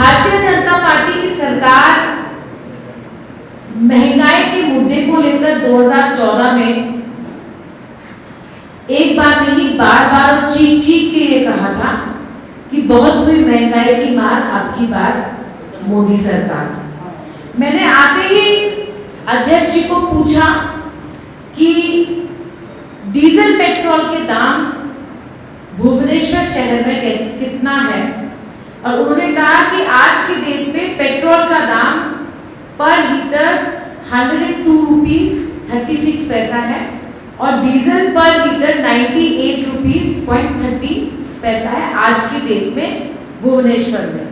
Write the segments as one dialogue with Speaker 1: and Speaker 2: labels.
Speaker 1: Bharatiya Janata party की सरकार महंगाई के मुद्दे को लेकर 2014 में एक बार नहीं बार बार चीख चीख के ये कहा था कि बहुत हुई महंगाई की मार, आपकी बार मोदी सरकार। मैंने आते ही अध्यक्ष जी को पूछा कि डीजल पेट्रोल के दाम भुवनेश्वर शहर में कितना है, और उन्होंने कहा कि आज की डेट में पेट्रोल का दाम पर लीटर 102 रुपीज 36 पैसा है और डीजल पर लीटर 98 रुपीज 30 पैसा है आज की डेट में भुवनेश्वर में।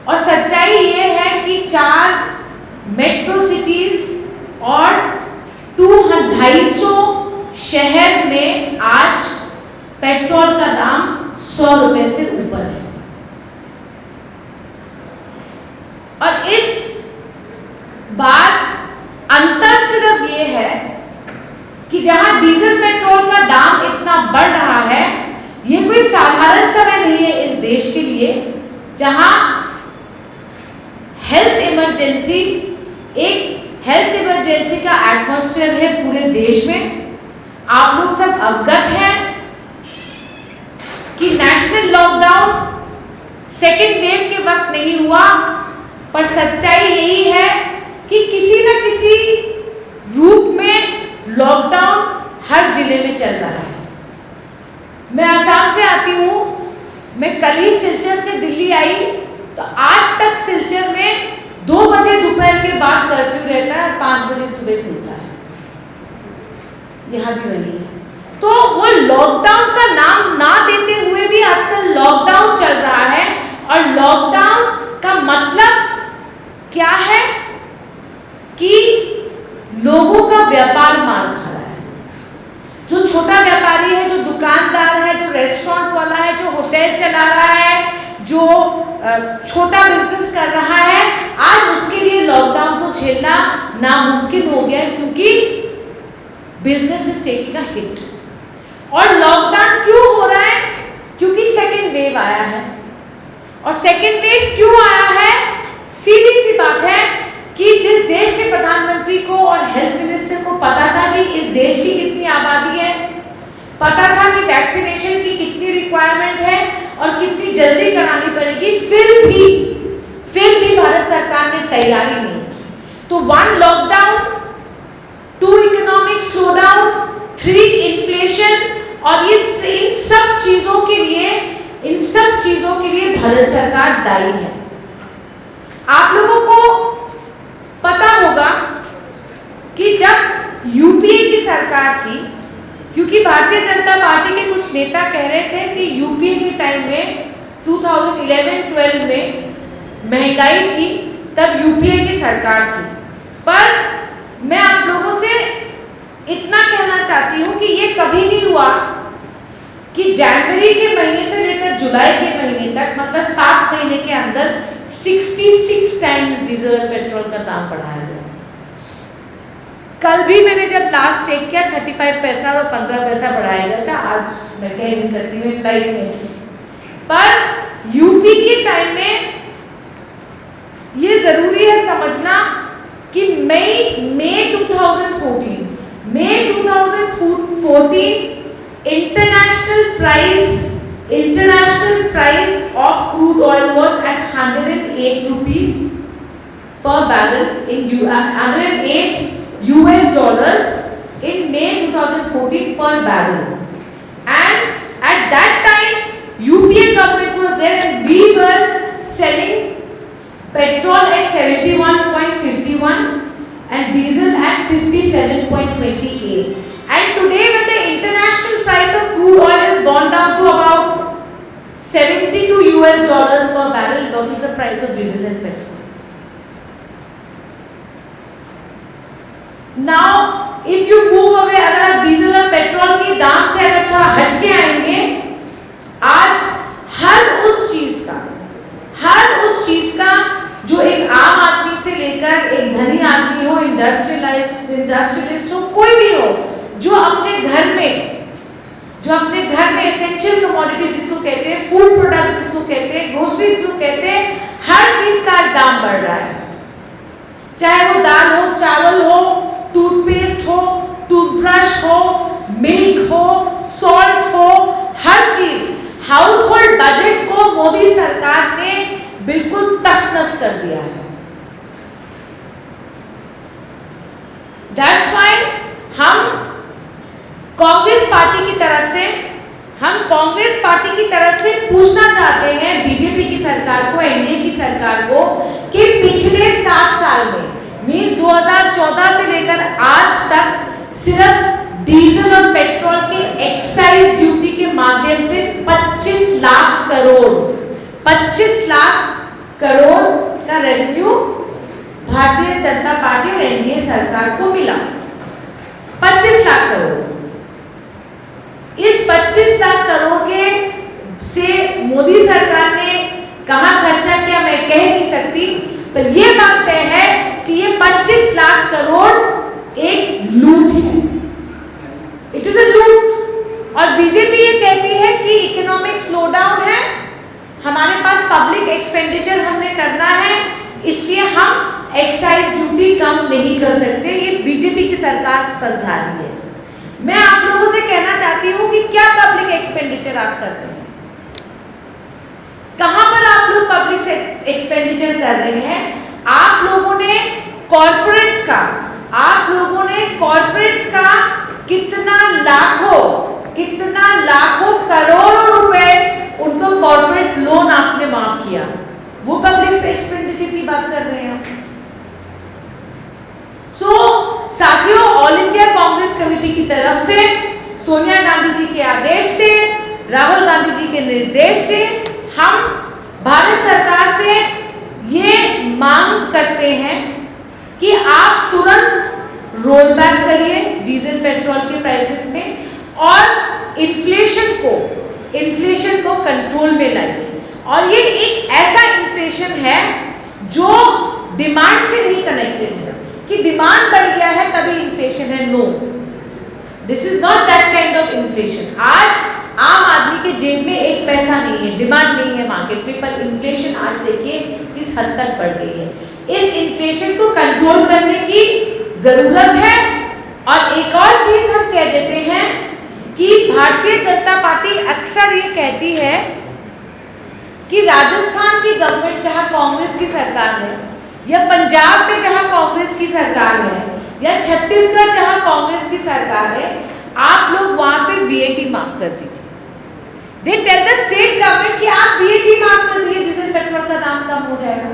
Speaker 1: और सच्चाई ये है कि 4 मेट्रो सिटीज और 250 शहर में आज पेट्रोल का दाम 100 रुपए से ऊपर है। और इस बार अंतर सिर्फ ये है कि जहां डीजल पेट्रोल का दाम इतना बढ़ रहा है, ये कोई साधारण समय नहीं है इस देश के लिए, जहां हेल्थ इमरजेंसी का एटमॉस्फेयर है पूरे देश में। आप लोग सब अवगत हैं कि नेशनल लॉकडाउन सेकेंड वेव के वक्त नहीं हुआ, पर सच्चाई यही है कि किसी न किसी रूप में लॉकडाउन हर जिले में चल रहा है। मैं आसाम से आती हूँ, मैं कल ही सिलचर से दिल्ली आई, तो आज तक सिलचर में 2 बजे दोपहर के बाद कर्फ्यू रहता है, 5 बजे सुबह खुलता है। यहाँ भी वही है। तो वो लॉकडाउन का नाम ना देते हुए भी आजकल लॉकडाउन चल रहा है, और लॉकडाउन का मतलब क्या है कि लोगों का व्यापार मार खा रहा है। जो छोटा व्यापारी है, जो दुकानदार है, जो रेस्टोरेंट वाला है, जो होटल चला रहा है, जो छोटा बिजनेस कर रहा है, आज उसके लिए लॉकडाउन को झेलना नामुमकिन हो गया, क्योंकि business is taking a hit. और लॉकडाउन क्यों हो रहा है? क्योंकि सेकेंड वेव आया है। और सेकेंड वेव क्यों आया है? सीधी सी बात है कि जिस देश के प्रधानमंत्री को और हेल्थ मिनिस्टर को पता था कि इस देश की कितनी आबादी है, पता था कि वैक्सीनेशन की कितनी रिक्वायरमेंट है और कितनी जल्दी करानी पड़ेगी, फिर भी भारत सरकार ने तैयारी नहीं की। तो 1 लॉकडाउन, 2 इकोनॉमिक स्लोडाउन, 3 इन्फ्लेशन, और इन सब चीजों के लिए भारत सरकार दायी है। आप लोगों को पता होगा कि जब यूपीए की सरकार थी, क्योंकि भारतीय जनता पार्टी के कुछ नेता कह रहे थे कि यूपीए के टाइम में 2011-12 में महंगाई थी, तब यूपीए की सरकार थी। पर मैं आप लोगों से इतना कहना चाहती हूँ कि ये कभी नहीं हुआ कि जनवरी के महीने से लेकर जुलाई के महीने तक, मतलब 7 महीने के अंदर 66 टाइम्स डीजल और पेट्रोल का दाम बढ़ाया गया। कल भी मैंने जब लास्ट चेक किया 35 पैसा और 15 पैसा बढ़ाया गया था। आज मैं कह नहीं सकती, मैं फ्लाइट में थी। पर यूपी के टाइम में ये जरूरी है समझना कि मई 2014 international price of crude oil was at 108 rupees per barrel in $108 in May 2014 per barrel, and at that time UPA government was there and we were selling petrol at 71.51 and diesel at 57.28. And today when the international price of crude oil has gone down to about $72 per barrel, what is the price of diesel and petrol? Now, if you move away, अगर आप diesel और petrol के दाम से अगर थोड़ा हटके आएंगे, आज हर उस चीज का जो एक आम आदमी से लेकर एक धनी आदमी हो, इंडस्ट्रियलिस्ट हो, कोई भी हो, जो अपने घर में एसेंशियल कमोडिटीज जिसको कहते हैं, फूड प्रोडक्ट्स जिसको कहते हैं, ग्रोसरीज जिसको कहते हैं, हर चीज हाउसहोल्ड बजट को मोदी सरकार ने बिल्कुल तस-नस कर दिया है। That's why हम कांग्रेस पार्टी की तरफ से पूछना चाहते हैं बीजेपी की सरकार को, एनडीए की सरकार को, कि पिछले 7 साल में मीन्स 2014 से लेकर आज तक सिर्फ डीजल और पेट्रोल के एक्साइज ड्यूटी के माध्यम से 25 लाख करोड़ का रेवेन्यू भारतीय जनता पार्टी और एनडीए सरकार को मिला। 25 लाख करोड़। इस 25 लाख करोड़ के से मोदी सरकार ने कहां खर्चा किया मैं कह नहीं सकती, पर यह बात तय है कि ये 25 लाख करोड़ एक लूट है। इट इज अ लूट। और बीजेपी ये कहती है कि इकोनॉमिक स्लोडाउन है, हमारे पास पब्लिक एक्सपेंडिचर हमने करना है, इसलिए हम एक्साइज ड्यूटी कम नहीं कर सकते। ये बीजेपी की सरकार समझा रही है। मैं आप लोगों से कहना चाहती हूं कि क्या पब्लिक एक्सपेंडिचर आप करते हैं, कहां पर आप लोग पब्लिक एक्सपेंडिचर कर रहे हैं? आप लोगों ने कॉर्पोरेट्स का कितना लाखों करोड़ों रुपए उनको कॉर्पोरेट लोन आपने माफ किया, वो पब्लिक एक्सपेंडिचर की बात कर रहे हैं। साथियों, ऑल इंडिया कांग्रेस कमेटी की तरफ से सोनिया गांधी जी के आदेश से, राहुल गांधी जी के निर्देश से हम भारत सरकार से ये मांग करते हैं कि आप तुरंत रोल बैक करिए डीजल पेट्रोल के प्राइसेस में और इन्फ्लेशन को कंट्रोल में लाइए। और ये एक ऐसा इन्फ्लेशन है जो डिमांड से नहीं कनेक्टेड है कि डिमांड बढ़ गया है तभी इन्फ्लेशन है। No, this is not that kind of inflation. आज आम आदमी के जेब में एक पैसा नहीं है, डिमांड नहीं है मार्केट में, पर इन्फ्लेशन आज देखिए किस हद तक बढ़ गई है। इस इन्फ्लेशन को कंट्रोल करने की जरूरत है। और एक और चीज हम कह देते हैं कि भारतीय जनता पार्टी अक्सर ये कहती है कि राजस्थान की गवर्नमेंट जहां कांग्रेस की सरकार है, या पंजाब में जहां कांग्रेस की सरकार है, या छत्तीसगढ़ जहां कांग्रेस की सरकार है, आप लोग वहां पे वीएटी माफ कर दीजिए। They tell the state government कि आप वीएटी माफ कर दीजिए, डीजल पेट्रोल का दाम कम हो जाएगा।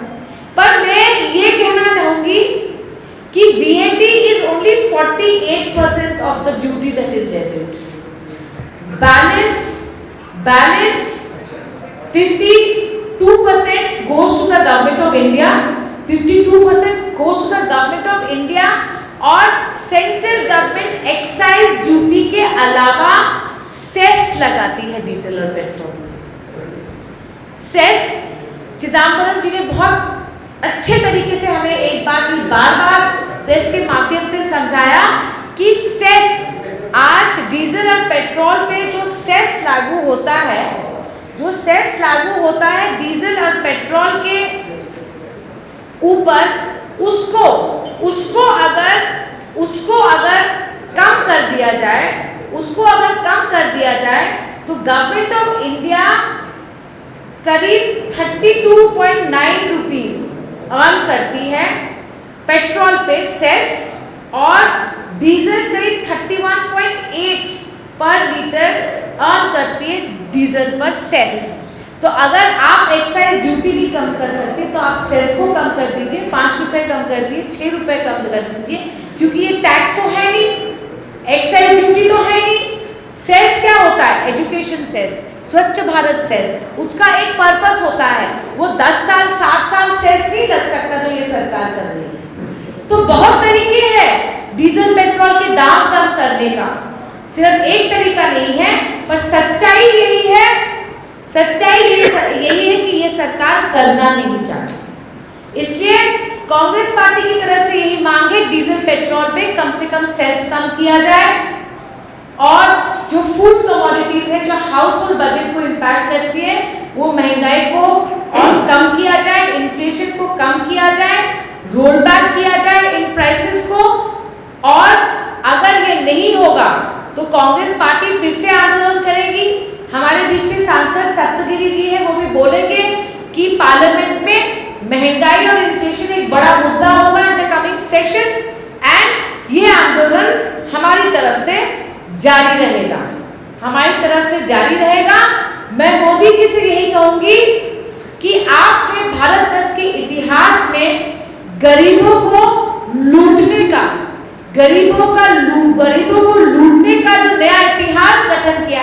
Speaker 1: पर मैं ये कहना चाहूंगी कि VAT is only 48% of the duty that is levied. Balance 52% goes to the government of India, 52% goes to the government of India, और सेंट्रल गवर्नमेंट एक्साइज ड्यूटी के अलावा सेस लगाती है डीजल और पेट्रोल में। सेस चिदम्बरम जी ने बहुत अच्छे तरीके से हमें एक बार प्रेस के माध्यम से समझाया कि सेस, आज डीजल और पेट्रोल पे जो सेस लागू होता है डीजल और पेट्रोल के ऊपर, उसको अगर कम कर दिया जाए तो गवर्नमेंट ऑफ इंडिया करीब 32.9 रुपीस अर्न करती है पेट्रोल पे सेस, और डीजल करीब 31.8 पर लीटर अर्न करती है डीजल पर सेस। तो अगर आप एक्साइज ड्यूटी भी कम कर सकते तो आप सेस को कम कर दीजिए, 5 रुपए कम कर दीजिए, 6 रुपए कम कर दीजिए, क्योंकि ये टैक्स तो है नहीं, एक्साइज ड्यूटी तो है नहीं। सेस क्या होता है? एजुकेशन सेस, स्वच्छ भारत सेस, उसका एक पर्पस होता है, वो 10 साल 7 साल सेस नहीं लग सकता जो ये सरकार कर रही है। तो बहुत तरीके हैं डीजल पेट्रोल के दाम कम करने का, सिर्फ एक तरीका नहीं है, पर सच्चाई यही है कि ये सरकार करना नहीं चाहती। इसलिए कांग्रेस पार्टी की तरफ से यही मांग है, डीजल पेट्रोल पे कम से कम सेस कम किया जाए, और जो फूड कमोडिटीज है जो हाउस होल्ड बजट को इम्पैक्ट करती है, वो महंगाई को और कम किया जाए, इन्फ्लेशन को कम किया जाए, रोल बैक किया जाए इन प्राइसेस को। और अगर ये नहीं होगा तो कांग्रेस पार्टी फिर से आंदोलन करेगी। हमारे बीच में सांसद सप्तगिरी बोलेंगे कि पार्लियामेंट में महंगाई और इन्फ्लेशन एक बड़ा मुद्दा होगा in the coming session, and ये आंदोलन हमारी तरफ से जारी रहेगा, हमारी तरफ से जारी रहेगा। मैं मोदी जी से यही कहूंगी कि आपने भारतवर्ष के इतिहास में गरीबों को लूटने का, गरीबों को लूटने का जो नया इतिहास गठन किया